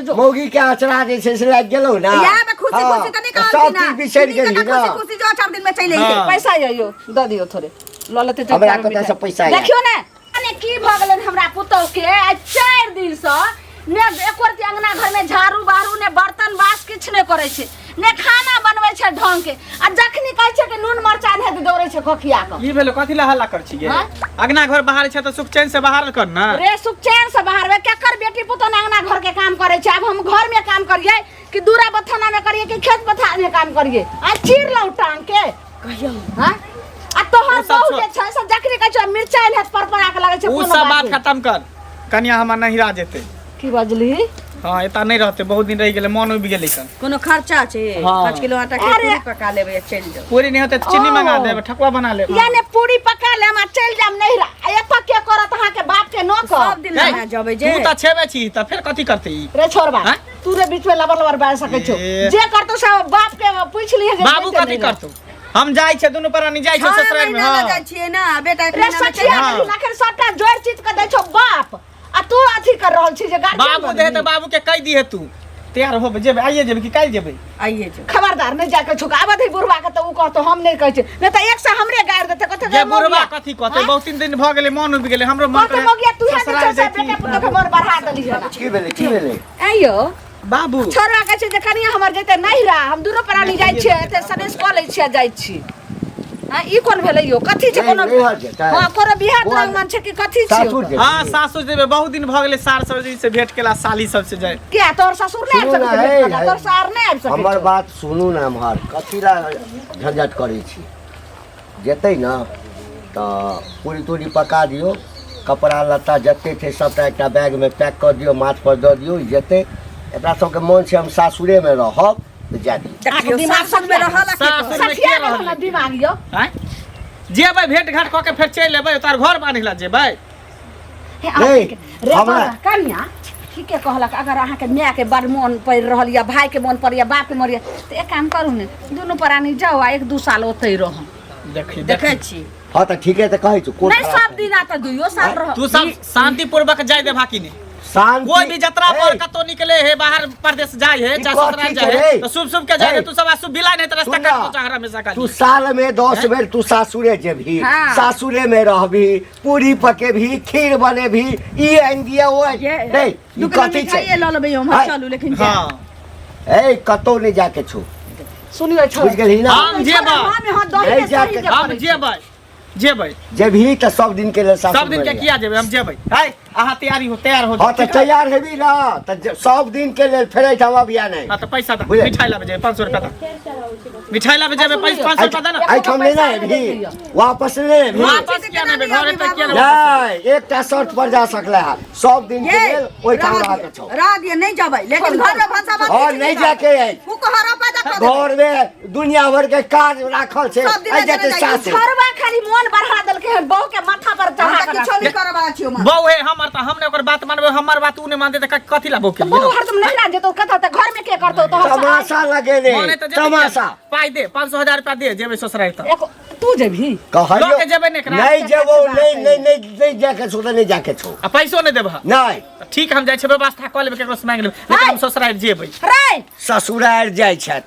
जो मौगी के आचरा जे से लाग गेलो ना यार मैं खुशी खुशी त निकाल सब चीज बिसर गेली ना खुशी खुशी जो 4 दिन में चले पैसा यो द दियो थोड़े ललते हमरा कत से पैसा देखियो ना अने की भ गेलन हमरा पुतौ के आज 4 दिन से ने एकोरती अंगना घर में झाड़ू बारू ने बर्तन बास किछ ने करे छे ने खाना बनबै छे ढंग के आ जखनी कहै छे कि नून मरचा ने दौड़े छे खोखिया क ई भेलो कथि ला हल्ला कर छी गे अंगना घर बाहर छे त सुख चैन से बाहर कर ना रे सुख चैन से बाहर वे केकर बेटी पुतो ने अंगना घर के काम करे छे अब हम घर में काम करिए कि दूरा बथाना में करिए कि खेत बथाना में काम करिए आ चीर लौ टांग के कहियो हां आ तोहर बहू जे छै से जखनी कहै छे मिर्चाई हेत पर के लागे छे कोनो बात सब बात खत्म कर कन्या हमर नहीं रा जेते की बजली हां एता नहीं रहते बहुत दिन रह गेले मन उब गेले सन कोनो खर्चा छे 5 किलो आटा के पूरी पका लेबे चल जाओ पूरी नहीं होते चीनी मंगा देबे ठकुआ बना ले यानी पूरी पका ले हम चल जाम नहीं रा एता के करत अहा के बाप के न कर सब दिन लगा जाबे जे तू त छेबे छी त फिर कथि करते ई रे छोरबा तू रे बीच में लबर बाय सकै छो जे करतो सब बाप के पूछ लिए जे बाबू कथि करतो हम जाय छे दुनु पर नहीं जाय छे ससुराल में हां जाय छिए ना बेटा रे सचिया नखर सट्टा जोड़ चीज के दै छो बाप आ तू अथी कर रहल छी जे गाड़ी बाबू दे त बाबू के कह दी है तू तैयार हो जेबे आइए जेबे कि काल जेबे आइए जो खबरदार नहीं जाके छुका आबे थे बुढ़वा के तो उ कहतो हम नहीं कहै छै नहीं त एक से हमरे गाड़ देते कते जे बुढ़वा कथि कहते बहुत दिन भ गेले मन उब गेले हमरो मन करे मगिया तू है जे बेटा पुतो के मोर बढ़ा देली है की भेले आइयो बाबू छोरा कहै छै जे कनिया हमर जते नहीं रा हम दूरो प्राणी जाय छियै एते सनेस क लै छियै जाय छी हां ई कोन भेलै यो कथि छै कोनो हां कोनो बिहार तरंग मान छै कि कथि छै हां सासुर जेबे बहुत दिन भ गेले सार ससुर से भेंट केला साली सब से जाय क्या तोर ससुर ने आब सके तोर सार ने आब सके हमर बात सुनू ना हमर कथि ला झंझट करै छी जेतै ना त पूरी तूरी पका दियो कपड़ा लत्ता जते थे सबटा एकटा बैग में पैक कर दियो माथ पर द दियो जेतै एकरा सबके मन छै हम सासुरे में रहब त जा दियो दिमाग सब में रहल सखिया रहल दिमाग यो हैं जेबै भेंट घाट क के फिर चल लेबै तार घर बानिला जेबै रे हमरा कन्या ठीक है कहलक अगर अहाँ के माय के बड़ मन पड़ रहल या भाई के मन पड़ या बाप के मर त एक काम करू ने दोनों प्राणी जाओ आ 1-2 साल ओतै रह देखै छी हां त ठीक है त कहै छु नहीं सब दिन आ त 2 साल रह तू सब शांति पूर्वक जाय दे बाकी ने शांति कोई भी यात्रा पर कतो निकले है बाहर प्रदेश जाय है ससुराल जाय है तो शुभ के जाय तू सब शुभ बिला नहीं त रास्ता काट तो हमेशा का तू साल में 10 बेर तू सासुरे जेबी सासुरे में रहबी पूरी पकेबी खीर बनेबी ई इंडिया ओ ए ई कथि छै ये ल लेबै हम चलू लेकिन हां ए कतो नहीं जाके छु सुनियो छ बुझ गेली ना हम जेबै हम जेबै जेबी त सब दिन के लिए सब दिन के किया जेबै हम जेबै है आहा तैयारी हो तैयार हो हां त तैयार हेबी ना त सब दिन के लिए फेरै हम अबिया नहीं हां त पैसा द मिठाई लाबे जेबै 500 रुपया द मिठाई लाबे जेबै 500 रुपया द ना आई हम लेना है भी वापस ले भी वापस किया नहीं घर पे किया नहीं एकटा शर्त पर जा सकला है सब दिन के लिए ओई काम रहा के छौ रात ये नहीं जाबै लेकिन घर में भाषा बात और नहीं जाके उ कहरा पैदा कर घर में दुनिया भर के काज राखल छै आई जते सास छोरबा खाली मन बढ़ा देल के बहू के माथा पर चढ़ा के किछो नहीं करबा छियो बहू है हमर त हमने ओकर बात मानबे हमर बात उ ने मान दे त कथि ला बहू के बहू हर तुम नहीं लाजे तो कथा त घर में के करतो तो तमाशा लगेले तमाशा पाई दे 500,000 रुपया दे जेबे ससुराल त तू जेबी कहलियो लोग के जेबे नहीं जेबो नहीं जाके छो नहीं जाके छो आ पैसो नहीं देबा नहीं ठीक हम जाय छै व्यवस्था क लेबे केकरो से मांग लेबे लेकिन हम ससुराल जेबै रे ससुराल जाय छत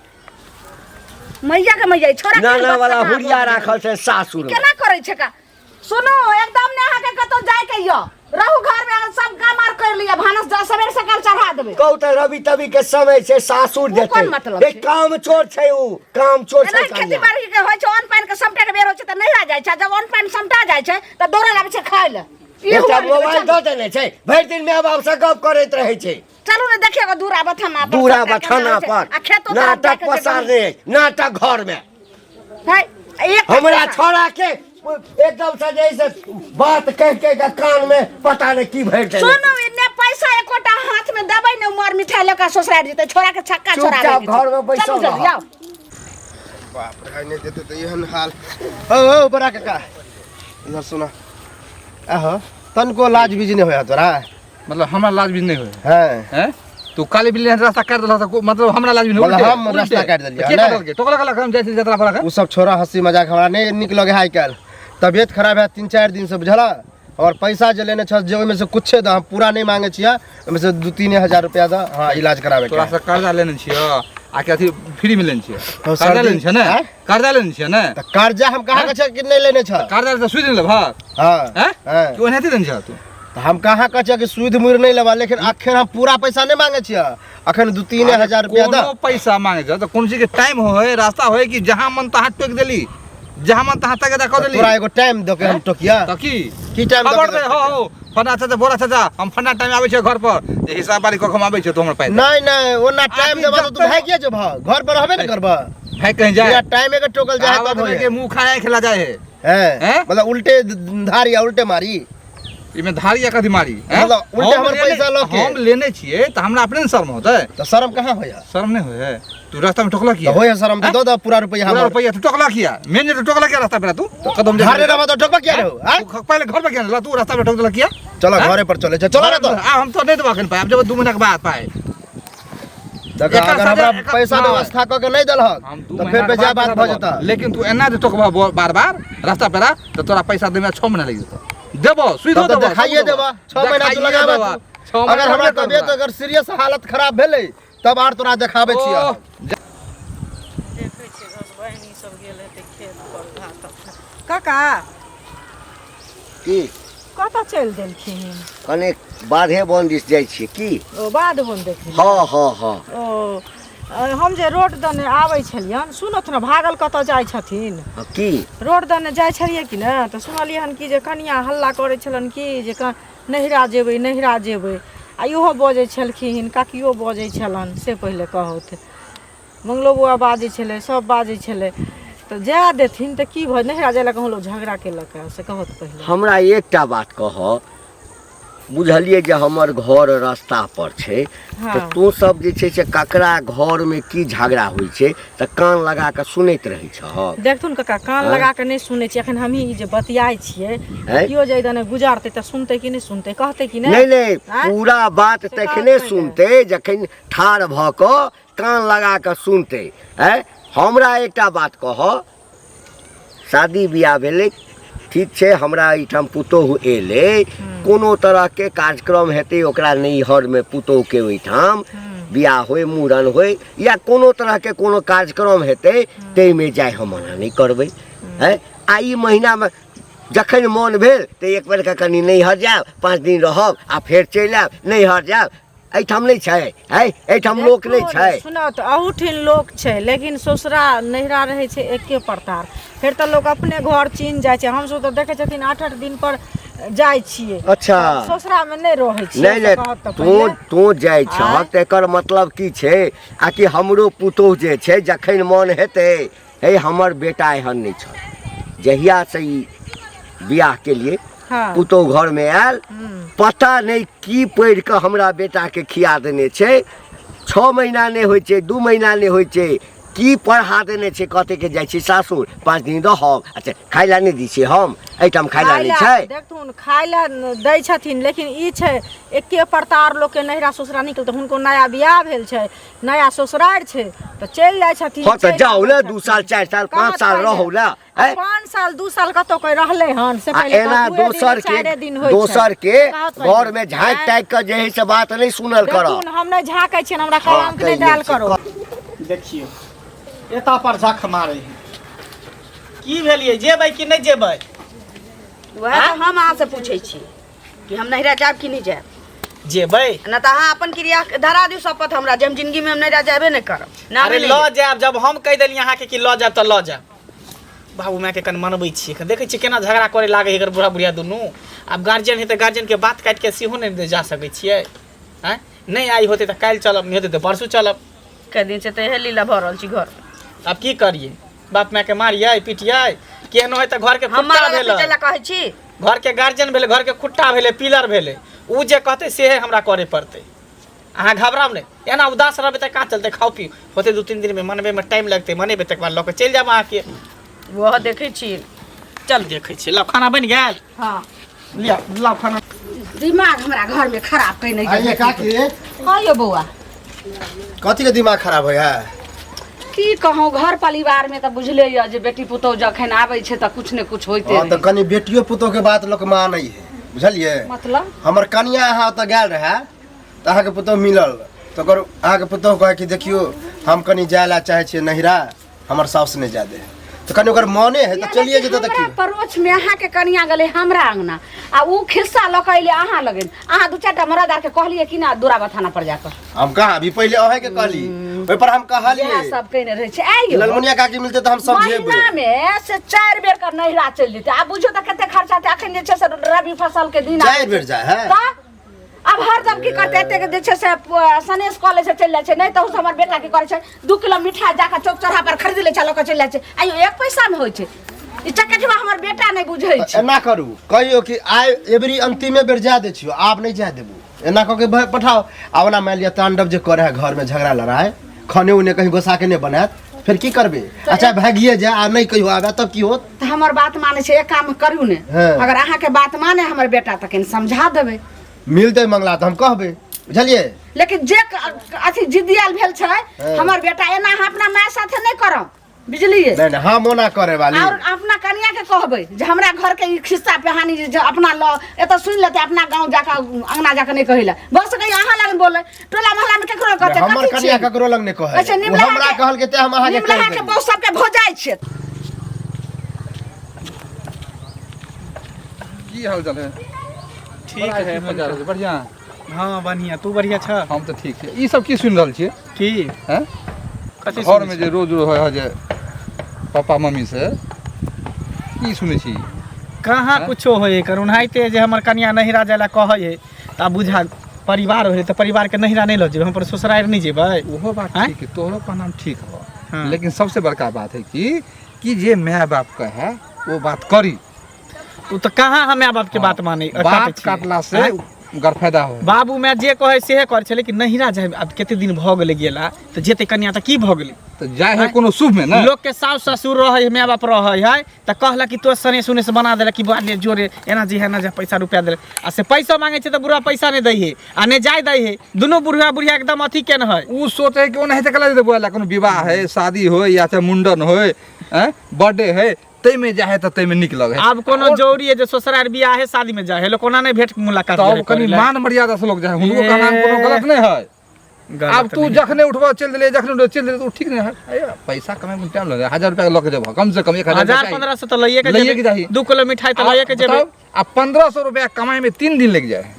मैया के मैया छोरा नाना वाला हुरिया राखल छै सासुर केना करै छै का सुनो एकदम ने अहाँ के कतो जाय के यो रहू घर में सब काम आर कर लिया भानस जा सवेर से कल चढ़ा देबे कहू त रवि तभी के समय छै सासुर जेतै ए काम चोर छै उ काम चोर छै खेती बाड़ी के होय छै अन्न पानि के समटे के बेर होय छै त नहीं आ जाय छै जब अन्न पानि समटा जाय छै त दौड़े लागे छै खाय ले एकटा मोबाइल द देने छै भरि दिन में बाप से गप करैत रहै छै चलू ने देखिएगा दूरा बथाना पर नाटक पसार रे नाटक घर में हमरा छोड़ा के एकदम से जैसे बात कह के कान में पता नहीं की भर दे सुनो इने पैसा एकोटा हाथ में दबै ने उमर मिठाई लेका ससुराल जीते छोरा के छक्का छोरा चुपचाप घर में बैठो जाओ बाप रे नहीं देते तो यहन हाल ओ बड़ा काका इधर सुना आहो तनको लाज बीज नहीं होया तोरा मतलब हमरा लाज भी नहीं होय हैं तू काली बिल्ली रास्ता काट देला त मतलब हमरा लाज भी नहीं मतलब हम रास्ता काट देलिए के बदल के टोकला कला हम जाय जतरा पर उ सब छोरा हंसी मजाक हमरा नहीं निक लगे हाय काल तबियत खराब है 3-4 दिन से बुझला और पैसा जे लेने छ जे ओइमे से कुछ द हम पूरा नहीं मांगे छिया ओइमे से 2-3 हजार रुपया द हां इलाज करावे तोरा के से कर्जा लेने छियो आके अथी फ्री में लेने छियो तो कर्जा सर्दी- लेने छियो ने हैं? कर्जा लेने छियो ने त कर्जा हम कहाँ के छ कि नहीं लेने छ कर्जा तो सुध ले भा हां हैं हैं क्यों नहीं देने छियो तू त हम कहाँ के छ कि सुध मुर नहीं लेबा लेकिन अखन हम पूरा पैसा नहीं मांगे छिया अखन 2-3 हजार रुपया द कोनो पैसा मांगे छ तो कौन चीज के टाइम होए रास्ता होए कि जहां मन तहां टोक देली जहां मन तहां तक देखो देली तोरा एगो टाइम द के हम टोकिया तो की टाइम खबर दे हो फना चाचा बोला चाचा हम फना टाइम आबै छै घर पर जे हिसाब बारी कखम आबै छै तो हमर पाइ नहीं नहीं ओना टाइम देबा तो तू भाग किया जब घर पर रहबे न करबा भाई कहीं जाए या टाइम के टोकल जाए आवत तब में के होए मुंह खाए खिला जाए है हैं मतलब उल्टे धारी या उल्टे मारी इमे धारी या कथी मारी हैं? मतलब उल्टे हम हमर लेने- पैसा लऽ के। हम लेने छिए त हमरा अपने न शर्म होतै तो शर्म कहाँ होया शर्म नहीं होए तू रास्ता में टोकला किया तो होया शर्म तो दो पूरा रुपया पूरा हमर रुपया तू टोकला किया मेन तो टोकला किया रास्ता पे तू तो कदम घर रे रहा तो ठोकबा क्या रहो हैं तू पहले घर पे क्या तू रास्ता पे टोक देला किया चलो घरे पर चले चलो ना तो हम तो नहीं दबा के पाए अब जब 2 महीना के बाद पाए देखा एकर अगर साथे- हमरा पैसा हाँ। व्यवस्था क के नहीं दलहक हम 2 तो महीना फिर के बेजा बाद बात भ जता लेकिन तू एना जे टोकबा बार बार रास्ता पे तो तोरा पैसा देमे 6 महीना लग जेतो देबो सुइदो तब तो देबो दिखाइए देबा 6 महीना तू लगाबे अगर हमरा तबियत अगर सीरियस हालत खराब भेले तब आर तोरा देखाबे छियै देखै छियै घस बहिनी सब गेल हेतै खेत पर घास सब काका की कतऽ चलि देलखिन कने बाधे बन दिस जाइ छियै की ओ बाध बोन देखिन हाँ हाँ हाँ ओ हम जे रोड दने आबै छलियन सुनत न भागल कतऽ जाइ छथिन हाँ, की रोड दने जाइ छलियै कि ने तऽ सुनलियै हन कि जे कनिया हल्ला करै छलन कि जे नहिरा जेबै आ इहो बजै छलखिन काकियो बजै छलन से पहिले कहत मंगलो बुआ बाजै छलै सब बाजै छलै तऽ जाए देथिन तऽ की भऽ नहिरा जाइ लए कहूँ लोग झगड़ा केलक से कहत पहिले हमरा एकटा बात कह बुझलिए जे हमर घर रास्ता पर छै हाँ। तऽ तू सब जे छै से ककरा घर में की झगड़ा होइ छै तऽ कान लगा कऽ सुनैत रहै छ देखथुन काका कान हाँ। लगा के नहीं सुनै छी एखन हमही ई जे बतियाइ छियै हैं? कियो जे दने गुजारतै तऽ सुनतै कि नहीं सुनतै कहतै कि नहीं नहीं हाँ? पूरा बात से तखने बात सुनते जखन ठाढ़ भऽ कऽ कान लगा कऽ सुनते हैं हमरा एकटा बात कह शादी बियाह भेलै ठीक छै हमरा एहिठाम पुतोहु एलै कोनो तरहके कार्यक्रम हेतै ओकरा नैहरमे पुतोहुके ओहिठाम बियाह होय मूड़न होय या कोनो तरहके कोनो कार्यक्रम हेतै ताहिमे जाय हम मना नहि करबै हैं आ ई महीनामे जखन मोन भेल तऽ एक बेरके कनि नैहर जायब 5 दिन रहब आ फेर चलि आयब नैहर जायब एहिठाम नहि छै है एहिठाम लोक नहि छै सुनत अहूठिन लोक छै लेकिन ससुरा नहिरा रहै छै एके प्रकार फेर तऽ लोक अपने घर चीन जाइ छै हमसब तऽ देखै छथिन 8-8 दिन पर जाइ छियै अच्छा ससुरामे नहि रहै छियै नहीं से कहत तऽ नहीं पहिले। तू जाइ छह आँय? तऽ एकर मतलब की छै आ कि हमरो पुतोह जे छै जखन मन हेतै हे हमर बेटा एहन नहीं छ जहिया से ई बियाह के लिए हाँ। पुतोह घर में आयल पता नहीं की पढ़ि कऽ हमरा बेटा के खिया देने छै 6 महीना नहीं होइ छै 2 महीना नहीं होइ छै की पढ़ा देने छै कहते के जाइ छी सासुर 5 दिन रहब अच्छा खाइ ला नहीं दी छी हम एहिठाम खाइ ला नहीं छै देखथुन खाय ला दै छथिन लेकिन ई छै एके प्रकार लोक के नहिरा ससुरा निकलतै हुनको नया बियाह भेल छै नया ससुरारि छै तऽ चलि जाइ छथिन हाँ तो चलि जाओ आबै ना छथिन। 2 साल 4 साल 5 कहाँ साल छै रहो ला आ 5 साल 2 साल कतौ कोई रहले हन से आ पहिले एना तऽ दुए दिन, दोसर चारे के दिन होइ छै। दोसर के कहत घर पहिले। में झाँक आँय? ताकि के जे है से बात नहीं सुनल कर देखथुन हम नहि झाँकै छियनि हमरा हाँ, कलंक नहि कहिए डाल छी। करो देखियो एता पर झख मारे है की भेलिए जेबै कि नहीं जेबै वएह तऽ हम अहाँ से पूछै छी कि हम नहिरा जायब कि नहीं जायब जेबै ना तऽ अहाँ अपन क्रिया धरा दियौ शपथ हमरा जे हम जिंदगी में हम नहिरा जायबे नहीं करब ना अरे लऽ जायब जब हम कहि देलियै अहाँके कि लऽ जायब तऽ लऽ जायब बाबू मायके कनि मनबै छियै देखै छियै केना झगड़ा करे लागै है एकर बुढ़ा बुढ़िया दुनू आब गार्जियन है तऽ गार्जियनके बात काटि के सेहो नहि जा सकै छियै आँय नहीं आई होते तऽ काल्हि चलब नहीं होते तऽ परसू चलब कई दिन से तऽ इहे लीला भऽ रहल छी घर आब की करिए बाप मायके मारियै पिटियै केहनो है तऽ घरके हम खुट्टा मारा भेलै पिटै लए कहै छी घरके गार्जियन भेलै घरके खुट्टा भेलै पिलर भेलै उ जे कहतै सेहे हमरा करे पड़तै अहाँ घबराउ नहीं एना उदास रहबै तऽ कहाँ चलतै खाओ पियो होते 2-3 दिन में मनबे में टाइम लगतै मनेबै तकर बाद लऽ के चलि जायब अहाँके वह देखै छी चल देखै छियै लाउ खाना बनि गेल हाँ लिया लाउ खाना दिमाग हमरा घर में खराब कइ नहीं आइए काकी हाँ यो बौआ कथी के दिमाग खराब होया की कहूँ घर परिवार में तो बुझले ये जे बेटी पुतौह जखन आबै छै तऽ कुछ ने कुछ होइते हां तो रहै। कनी बेटियो पुतो के बात लोग मानै है बुझलिए मतलब हमर कनिया यहाँ ओतऽ गेल रहे तऽ अहाँके पुतहु मिलल तऽ ओकर अहाँके पुतहु कहे कि देखियो हम कनी जाय ला चाहे छियै नहिरा हमर साउस नहीं जाय दे तो कनी ओकर मने है तो चलिए जेतै त की परोछ में अहाँ के कनिया गले हमरा अंगना आ उ खिस्सा लकैले अहाँ लगन अहाँ दू चारटा मरदार के कहलिए कि ना दूरा बथाना पर जाकर हम कहाँ अभी पहले अहे के कहली ओइ पर हम कहलिए यह सब कहने रहे छै आइयो ललमुनिया काकी मिलते तो हम समझेबै महीना में से 4 बेर कर नहिरा चल जेते आ बुझो त कते खर्चा ते अखन जे छै से रबी फसल के दिन 4 बेर जाय है त अब हरदम की करते एते के जे छै से सनेश कॉलेज से चल जाय छै नहीं त हमर बेटा के करे छै 2 किलो मिठाई जाके चौक चौराहा पर खरीद ले चलो के चल जाय छै आइयो 1 पैसा में होय छै ई चक्कटवा हमर बेटा नहीं बुझै छै एना करू कहियो कि आइ एबरी अंतिमे बेर जा दे छियो आप नहीं जा देबू एना क के पठाओ आवना मान लिया तांडव जे करे है घर में झगड़ा लड़ाई खाने उने कहीं घुसा के नहीं बनात फिर की करबे अच्छा भागिए जा आ नहीं कहियो आबे तब की होत त हमर बात माने छै एक काम करू ने अगर अहाँ के बात माने हमर बेटा तक समझा देबै मिलते मंगला तो हम कहबे बुझलिए लेकिन जे अथी जिद्दियाल भेल छै हमर बेटा एना अपना माय साथे नहीं करब बुझलिए नहीं नहीं हम ओना करे वाली और अपना कनिया के कहबै जे हमरा घर के ई खिस्सा कहानी जे अपना ल एत सुन लेते अपना गांव जाका अंगना जाका नहीं कहिला बस कहीं अहाँ लगन बोले टोला मोहल्ला में केकरो कहते हमर कनिया ककरो लग नहीं कहे अच्छा, वो हमरा कहल के ते हम अहाँ के निमला के बहुत सब के भोजाई छै की हाल चाल है ठीक है बढ़िया हाँ बढ़िया तू बढ़िया छ हम तो ठीक है ई सब की सुन रहल छियै की हैं कथी घर में जे रोज रोज है जे पापा मम्मी से की सुनै छी कहाँ कुछो होए कर उनाइते जे हमर कनिया नहिरा जाला कहै है त बुझा परिवार होय त परिवार के नहिरा नहीं ल जेबै हम पर ससुराल नहीं जेबै ओहो बात हैं? ठीक है तोहरो कहना ठीक हो हाँ। लेकिन सबसे बड़का बात है कि जे माय बाप का है वो बात करी तू तो कहाँ हम बाप के बात माने बात काटला से गरफायदा हो बाबू मैं जे कहे से करे छले कि नहिरा जाए अब केते दिन भ गेले गेला त जेते कन्या त की भ गेले तो जाए है कोनो शुभ में ना लोग के सास ससुर रहे है माय बाप रहे है त कहला कि तो सने सुने से बना देला कि बाले जोरे एना जे है ना जे पैसा रुपया देले आ से पैसा मांगे छै त बुढ़ा पैसा नहीं दै है आ नहीं जाय दै है दोनों बुढ़िया बुढ़िया एकदम अथी केन है उ सोचे है कि ओना हेते कला देबो ला कोनो विवाह है शादी हो या चाहे मुंडन हो हैं बर्थडे है तै में जाए त तै में निक लगे अब कोनो जौरी है जो ससुराल बियाह है शादी में जाए है लोग कोना नहीं भेंट मुलाकात तब कनी मान मर्यादा से लोग जाए हुनको का नाम कोनो गलत नहीं है अब तू जखने उठबा चल दिले जखने चल दिले तो ठीक नहीं है पैसा कमाए में टाइम लगे 1000 रुपया लग जब कम से कम 1000 1500 तो लइए के चाहिए 2 किलो मिठाई तो लइए के जेबे अब 1500 रुपया कमाए में 3 दिन लग जाए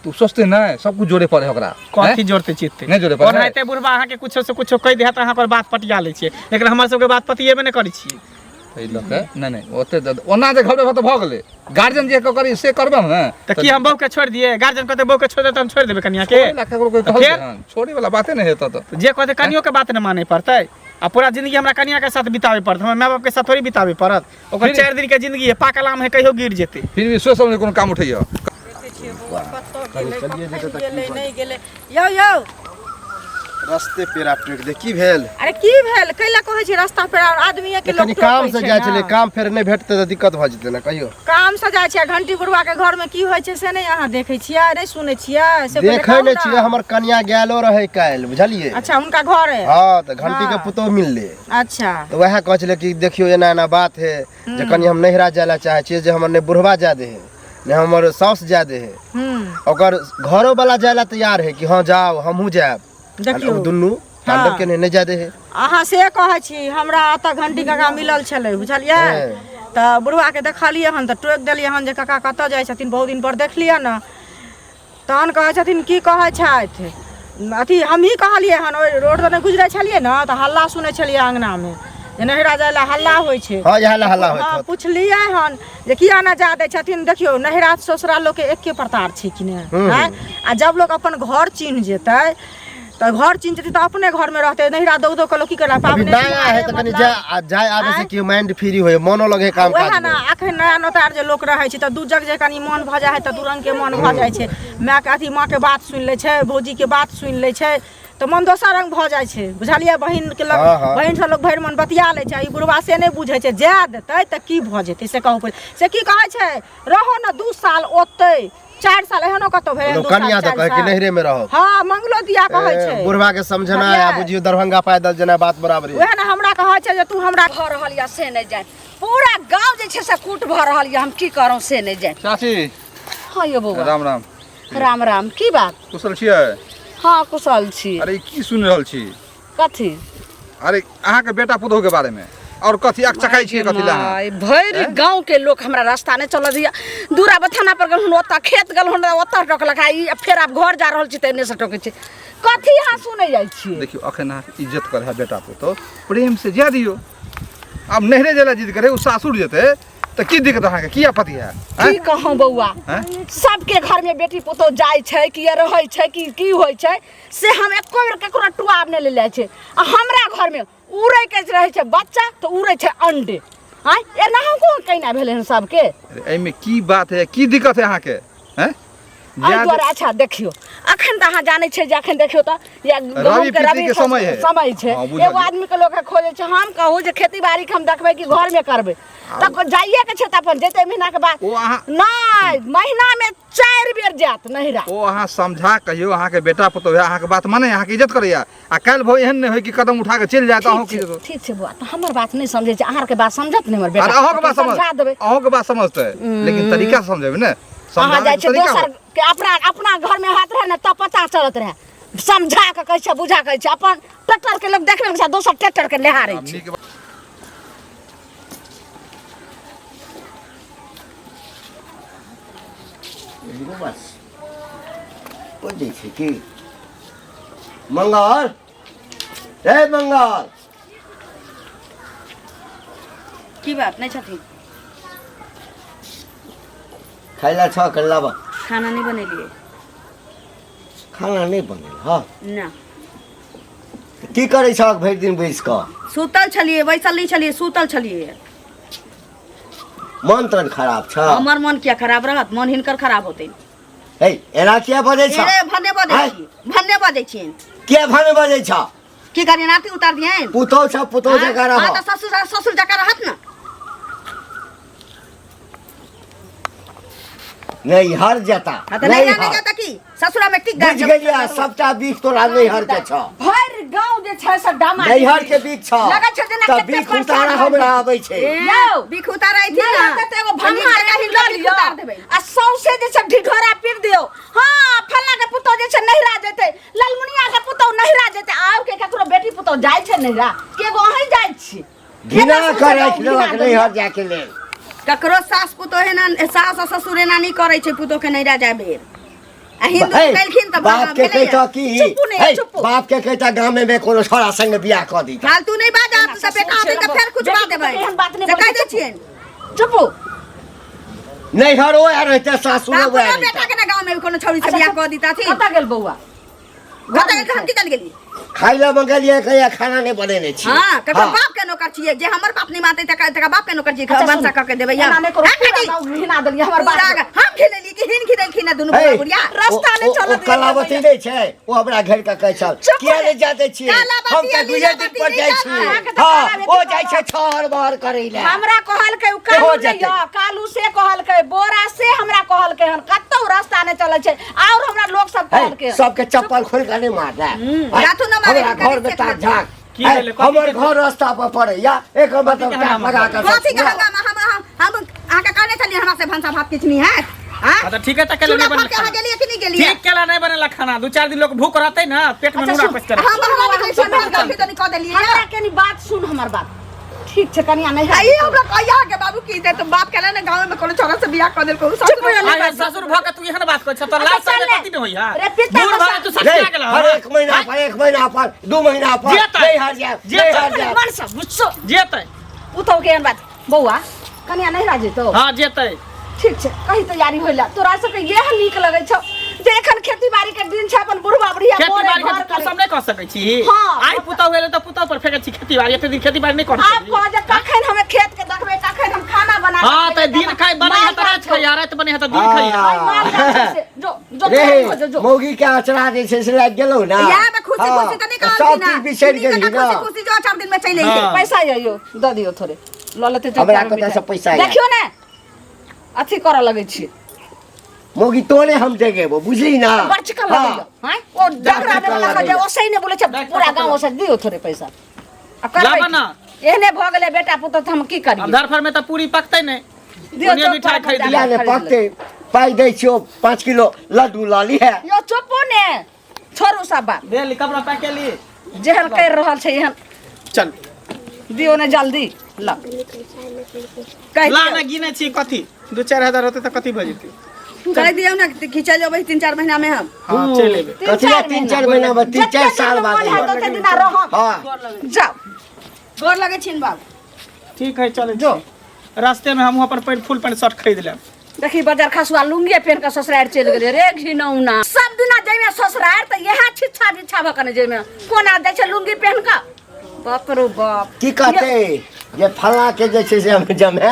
तू सोचते ना सब कुछ जोड़े पड़े ओकरा कथी जोड़ते चित्ते नहीं जोड़े पड़े ओनाइते बुढ़बा अहाँ के कुछो से कुछो कह दे त अहाँ पर बात पटिया ले छिए लेकिन हमर सब के बात पतिएबे नहीं करै छिए तै लके नहीं ओते ओना जे घर में तो भ गेले गार्जियन जे करी से करबे ना त की हम बहू के छोड़ दिए गार्जियन कहते बहू के छोड़ दे त हम छोड़ देबे कन्या के छोड़ी वाला बातें नहीं हेता तो जे कहते कनियो के बात न माने पड़ते आ पूरा जिंदगी हमरा कन्या के साथ बितावे पड़त हमरा माय बाप के साथ थोड़ी बितावे पड़त ओकर 4 दिन के जिंदगी है पाकल आम है कहियो गिर जेते फिर भी सोच समझ कोनो काम उठैया यो यो रास्ते पेरा टेक दे की भेल अरे की भेल कैला कहै छी रास्ता पे आदमी के लोग कनी काम से जाय छले काम फेर नहीं भेटते त दिक्कत भ जेते ना कहियो काम से जाय छै घंटी बुढ़वा के घर में की होय छै से नहीं अहाँ देखै छियै नहीं सुनै छियै से देखै नै छियै हमर कन्या गेलो रहे काल बुझलिए अच्छा उनका घर है हां त घंटी के पुतो मिलले अच्छा तो वह कह छले कि देखियो एना एना बात है जे कनी हम नहिरा जायला चाहे छियै जे हमर ने बुढ़वा जा दे है ने हमर सास जा दे है ओकर घरो वाला जायला तैयार है कि हां जाओ हमहू जाब देखियो दुन्नु तांडव के नहीं जा दे है अहाँ से कहै छी हमरा अत घंटी काका मिलल छलै बुझलियै त बुढ़वा के देखलिए हन त टोक देलिए हन जे काका कत जाय छथिन बहुत दिन पर देखलिए न तहन कहै छथिन की कहै छथि अथी हम ही कहलिए हन ओइ रोड पर गुजरै छलिए न त हल्ला सुनै छलिए अंगना में जे नहिरा जायला हल्ला होइ छै हां ये हल्ला होय हां पुछलिए हन जे किया ना जा दै छथिन देखियो नहिरा ससुराल लोग के एके प्रकार छै कि ने हैं आ जब लोग अपन घर चिन्ह जेतै तो घर चिन्ह जेतै तो अपने घर में रहते नहिरा दो दो कलो की करला पाबने नया है त कनी जाय आबे से कि माइंड फ्री होय मनो लगे काम काज ना अखन नया नोतार जे लोक रहै छै त दू जग जे कनी मन भ जाय है त दू रंग के मन भ जाय छै माय के अथी माँ के बात सुन ले छै भौजी के बात सुन ले छै तो मन दोसर रंग भ जाय छै बुझलिए बहिन के लग बहिन से लोग भैर मन बतिया ले छै ई बुढ़वा से नहीं बुझै छै जा देतै त की भ जेतै से कहू से की कहै छै रहो न 2 साल ओतै 4 साल एहनो कतो भेल तो कन्या त कहे कि नहिरे में रहो हां मंगलो दिया कहै छै बुढ़वा के समझना है बुझियो दरभंगा पैदल जना बात बराबर है ओहे ना हमरा कहै छै जे तू हमरा घर रहल या से नहीं जाए पूरा गांव जे छै से कूट भ रहल या हम की करौ से नहीं जाए चाची हाँ ये बउआ राम राम राम राम की बात कुशल छियै हाँ कुशल छी अरे की सुनि रहल छी कथी अरे अहाँके बेटा पुतोह के बारे में और कथी अकचकाई छियै कथी ला अहाँ? माय, भरि गांव के लोग हमरा रास्ता ने चल दिया दूरा बथाना पर गल ओता खेत गल ओता टोकलक ई फेर आब घर जा रहल छी त एने से टोकै छी कथी अहाँ सुनै जाइ छियै देखियो अखन अहाँके इज्जत करे है बेटा पुतोह प्रेम से जा दियो अब नहरे जेला जिद करे उ सासुर जेते त की दिक्कत अहाँके की आपत्ति है की कहूं बउआ हैं? सबके घर में बेटी पुतोह जाय छै कि रहै छै कि की होय छै से हम एको बेर केकरो टुआब ने ले छै आ हमरा घर में उड़ै के रहै छै बच्चा तो उड़ै छै अंडे हां एना हम को कहना भेलै हन सबके अरे एमे की बात है की दिक्कत है अहाँके हैं आई द्वारा अच्छा देखियो अखन त अहाँ जानै छै जे अखन देखियो त या रवि पीती के समय है। समय छै हाँ, बुझलियै। एगो आदमी के लोग खोजे छै हम कहू जे खेती बाड़ी के हम देखबै कि घर में करबै तब जाइए के छै त अपन जेते महीना के बाद ओ अहाँ नहीं महीना में 4 बेर जात नहिरा ओ अहाँ समझा कहियो अहाँके बेटा पुतोह है अहाँके बात माने अहाँके इज्जत करैया आ काल्हि भो एहन नहि होय कि कदम उठा के चलि जाए त अहाँ की ठीक छै बुआ त हमर बात नहीं समझे छै अहाँ के बात समझत नहीं हमर बेटा अरे अहाँके बात समझ समझा देबै अहाँके बात समझतै लेकिन तरीका से समझेबै ने अहाँ समझाने जाय के छै तरीका दोसर के अपना घर में हाथ रहे न तब पता चलत रहे समझा के कहै छै बुझा कहै छै अपन ट्रैक्टर के लोग देखबे छै दोसर ट्रैक्टर के लेहारै आब छै नीक बात- बस बुझै छै कि मंगल रे मंगल की बात नहीं छथिन खाइला छ कर लाबा खाना नहीं बनेलिए खाना नहीं बनल हाँ ना की करै छ भरि दिन बैस कऽ सुतल छलिए बैसल नहीं छलिए सुतल छलिए मन तन खराब छ हमर मन क्या खराब रहत मन हिनकर खराब होते हे एना किया बजै छ भन्ने बजै छियै किया भने बजै छ की करिए नाती उतार दिए पुतौ छ पुतौ जका रह हां त ससुर जका रहत ना नहीं हर जता त नहीं जाता की ससुरा में टिक बुझ गेलिया सबटा बीख तोरा नहीं हर के छ भर गांव जे छै से डामा नहीं हर के बीख छ लगै छै जेना त कते बीख परेशान उतारा हमरा आबै छै यौ बिख उतारै थी ना त एगो भंगार का हिला लियो आ सौसे जे छै ढिढोरा पीट दियो हां फल्ला के पुतो जे छै नहिरा जेते ललमुनिया के पुतो नहिरा जेते आब के ककरो बेटी पुतो जाय छै नहिरा के गो अहीं जाय छी घिना करै छलक नहीं हर जाके ले ककरो सास पुतो है ना सास और ससुर है ना नहीं करे छै पुतो के नहिरा जाबे आ हिंदू हे, कहलखिन त बाप के कहता की चुप नहीं हे, चुप बाप के कहता गांव में कोनो छोरा संग बियाह क दी फालतू नहीं बाजा तू सब बेटा होते त फेर कुछ बात देबै एहन बात नहीं कह दे छियन चुप नहीं हर ओ रहते सासुर वो अपना बेटा के ना गांव में कोनो छौरी से बियाह क दीता थी कता गेल बौआ घटा के हम की चल गेली खाइला मंगलिए कहिया खाना नहीं बनेने छी हां ककर बाप के नौकर छिए जे हमर बाप नहीं मानते तका बाप के नौकर छिए बंसा क के देबै या एना नहीं करो घिना देलिए हमर बात हम खेलेली कि हिन खिदल खिना दुनु हे, बुढ़िया रास्ता नहीं चल ओ कलावती नहीं छै ओ हमरा घर का कहै छ किया नहीं जाते छी कलावती हम त दुए दिन पर जाय छी हां ओ जाय छै छहर बाहर करै ले हमरा कहल के हो कालू जेतै। जइया कालू से कहल के बोरा से हमरा कहल के हन कत्तो रास्ता नहीं चले छै और हमरा लोग सब कहल के सबके चप्पल खोल के नहीं मार रातू न मारे, हमरा घर में ताक झाक की भेलै, कथी हमर के- घर रास्ता पर पड़े या एक मतलब के हंगामा लगा कर कथी के हंगामा हम आके कहने चलिए हमरा से भंसा भात किछनी है हां हां त ठीक है त केला चूल्हा नहीं पर बनल के खाना गेलिए कि नहीं गेलिए ठीक केला नहीं बनेला खाना 2-4 दिन लोग भूख रहते ना पेट में नूरा पस करे हम कैसे में गलती तो नहीं कह देलिए हमरा के बात सुन हमर बात ठीक छै कनिया नहीं आई हमरा कहिया के बाबू की दे तो बाप कहले ना गांव में कोनो छोरा से बियाह कर देल को आय ससुर भ के तू एहन बात कर छ त लास्ट चल साल ले। कति न होई हां रे पिता दूर भाई तू सच्चा गेल हर एक महीना पर 2 महीना पर जेतै। नहीं हर जा नहीं हर जा मन से बुझो जेतै उठो के एहन बात बौआ कनिया नहीं राजे तो हां जेतै ठीक छै कहीं तैयारी होइला तोरा सबके यह नीक लगै छौ जे एखन खेती बाड़ी के दिन छै अपन बुढ़वा बुढ़िया खेती मोरे बाड़ी घर के तू करे। सब नहीं कर सकै छी हाँ। आइ पुतौ भेले त पुतौ पर फेकै छी खेती बाड़ी एते दिन खेती बाड़ी नहीं कर आप सकै कह जे कखन हमें खेत के देखबै कखन हम खाना बना हां त दिन खाइ बने है त रात खाइ रात बने है त दिन खाइ जो रे मौगी के अचरा जे छै से लाग गेलौ ना या में खुशी खुशी त निकाल सब दी ना चीज बिसरि गेली ना खुशी खुशी जो 4 दिन में चले हाँ। गई पैसा यो द दियो थोड़े ल लेते हमरा कतऽ से पैसा आया? देखियो ने अथी करऽ लगै छी मौगी तोरे हम देगेबो बुझली ना बड़ चिकन लगैयो हैं ओ डगरा चिकन में लगा जे लगैयो। ओसै ने बोले छै पूरा गांव ओसै दियो थोड़े पैसा आ करबै लाबा ना। की? एहने भ गेलै बेटा पुतो त हम की करियै अंधार फर में त पूरी पकतै नहीं दियो दुनिया तो मिठाई थोड़ा खरीद खर्चा लिया या ने खरीद पकते पाई दै छियो 5 किलो लड्डू लऽ लिहे यो चुपो ने छोड़ू सब बात दे ली कपड़ा पैक के ली जेहन कर रहल छै एहन चल दियो ने जल्दी ला कह ला दियो ना गिने छी कथी 2-4 हजार होते त कथी भ जेतै कह दियो ना खिंचा जेबै 3-4 महीना में हम हां चल लेबे कथिया 3-4 महीना बाद 3-4 साल बाद तो दिन रह हाँ जाओ गोर लगे छिन बाबू ठीक है चल जो रास्ते में हम अपन पैंट फुल पैंट शर्ट खरीद लेब देखी बाजार खसुआ लुंगी पहन के ससुराल चल गेले रे घिनौना सब दिना जइमे ससुराल त यहा छिछा बिछा भकने जइमे कोना दै छै लुंगी पहन के बाप रो बाप की कहते ये फला के जे छै से हम जमे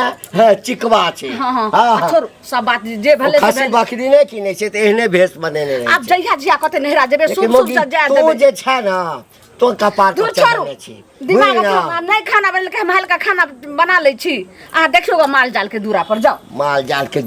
चिकवा छै हां हां छोड़ सब बात जे भले खसी बकरी नहीं किने छै त एहने भेष बनेने रहे अब जइहा जिया कते नहरा जेबे लेकिन सुन मोगी से जा तो देबे जे छै ना तो कपार तू पर छोड़ू चढ़ने छी दिमाग बुझली ना? में नहीं खाना बनेल के हम हल्का खाना बना ले छी आ देखियो माल जाल के दूरा पर जाओ माल जाल के